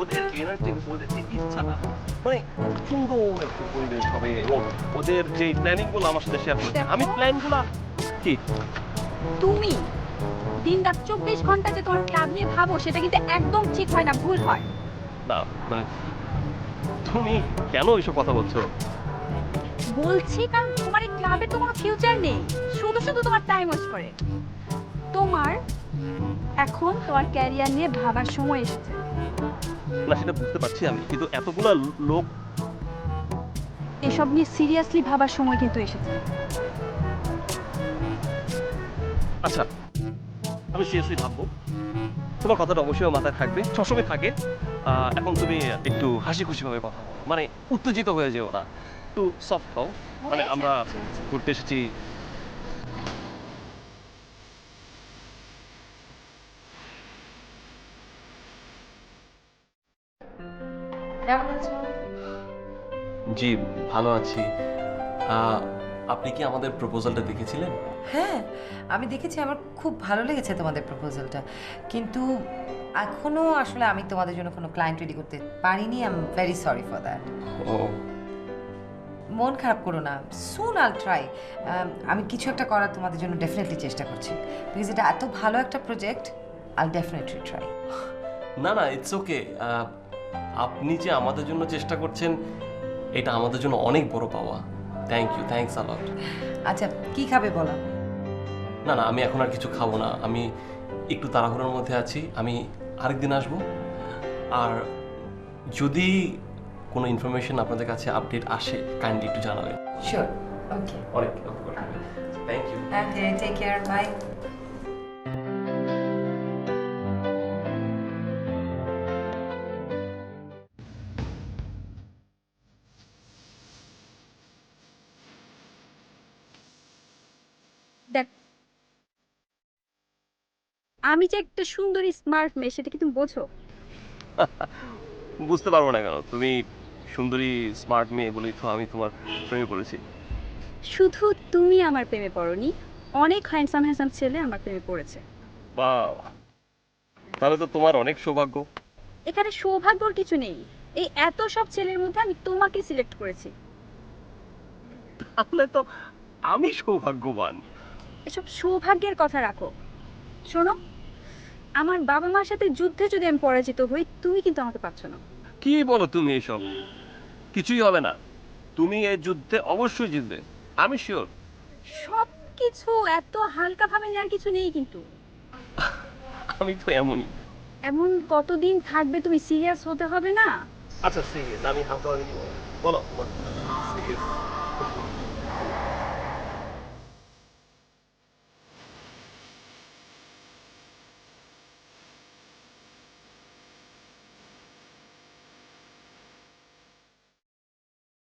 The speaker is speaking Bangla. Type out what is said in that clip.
ওদের এনার্জি, ওদের যে ইচ্ছা, মানে সুন্দর একটু পরিবেশ হবে এবং ওদের যে প্ল্যানিং গুলো আমার সাথে শেয়ার করছে, আমি প্ল্যান গুলা কি তুমি দিন রাত 24 ঘন্টা যে তোমার ক্লাব নিয়ে ভাবো সেটা কিন্তু একদম ঠিক হয় না, ভুল হয়। না, মানে তুমি কেন এইসব কথা বলছো? বলছি কারণ তোমার এই ক্লাবে তো কোনো ফিউচার নেই, শুধু শুধু তোমার টাইম ওয়েস্ট করে। তোমার এখন তোমার ক্যারিয়ার নিয়ে ভাবার সময় এসেছে। না, সেটা বুঝতে পারছি আমি, কিন্তু এতগুলা লোক। এসব নিয়ে সিরিয়াসলি ভাবার সময় কিন্তু এসেছে। আচ্ছা, আমি সিরিয়াসলি ভাববো। তোমার কথাটা অবশ্যই আমার মাথায় থাকবে, সবসময় থাকে। এখন তুমি একটু হাসি খুশি ভাবে কথা বলো, মানে উত্তেজিত হয়ে যেও না, একটু সফট হও। মানে আমরা ঘুরতে এসেছি। কেমন আছো? জি, ভালো আছি। আহ, আপনি কি আমাদের প্রপোজালটা দেখেছিলেন? হ্যাঁ, আমি দেখেছি, আমার খুব ভালো লেগেছে তোমাদের প্রপোজালটা। কিন্তু এখনো আসলে আমি তোমাদের জন্য কোনো ক্লায়েন্ট রেডি করতে পারিনি। I am very sorry for that. ও, মন খারাপ করো না, সুন আল ট্রাই। আমি কিছু একটা করার তোমাদের জন্য ডেফিনেটলি চেষ্টা করছি, বিকজ এটা এত ভালো একটা প্রজেক্ট। I definitely try. না না, ইটস ওকে। আপনি যে আমাদের জন্য চেষ্টা করছেন, এটা আমাদের জন্য অনেক বড় পাওয়া। থ্যাংক ইউ, থ্যাঙ্কস আ লট। আচ্ছা, কি খাবে বলো? না না, আমি এখন আর কিছু খাবো না। আমি একটু তাড়াহুড়োর মধ্যে আছি। আমি আরেকদিন আসবো। আর যদি কোনো ইনফরমেশন আপনাদের কাছে আপডেট আসে, কাইন্ডলি একটু জানাবেন। শিওর। ওকে। অনেক thank you. Okay, take care, bye. দেখ, আমি যে একটা সুন্দরী স্মার্ট মেয়ে সেটা কি তুমি বোঝো? বুঝতে পারবো না কেন? তুমি সুন্দরী স্মার্ট মেয়ে বলেই তো আমি তোমার প্রেমে পড়েছি। শুধু তুমি আমার প্রেমে পড়োনি, অনেক হ্যান্ডসাম হ্যান্ডসাম ছেলে আমার প্রেমে পড়েছে। বাহ, তাহলে তো তোমার অনেক সৌভাগ্য। এখানে সৌভাগ্যর কিছু নেই, এই এত সব ছেলের মধ্যে আমি তোমাকে সিলেক্ট করেছি। তাহলে তো আমি সৌভাগ্যবান। এসব সৌভাগ্যের কথা রাখো। শোনো, আমার বাবা মার সাথে যুদ্ধে যদি আমি পরাজিত হই, তুমি কিন্তু আমাকে পাচ্ছ না। কি বলো তুমি এসব? কিছুই হবে না, তুমি এই যুদ্ধে অবশ্যই জিতবে, আমি শিওর। সব কিছু এত হালকা ভাবে নেওয়ার কিছু নেই কিন্তু। আমি তো এমনই। এমন কতদিন থাকবে, তুমি সিরিয়াস হতে হবে না? আচ্ছা, সিরিয়াস, আমি হালকা নিব। বলো, serious।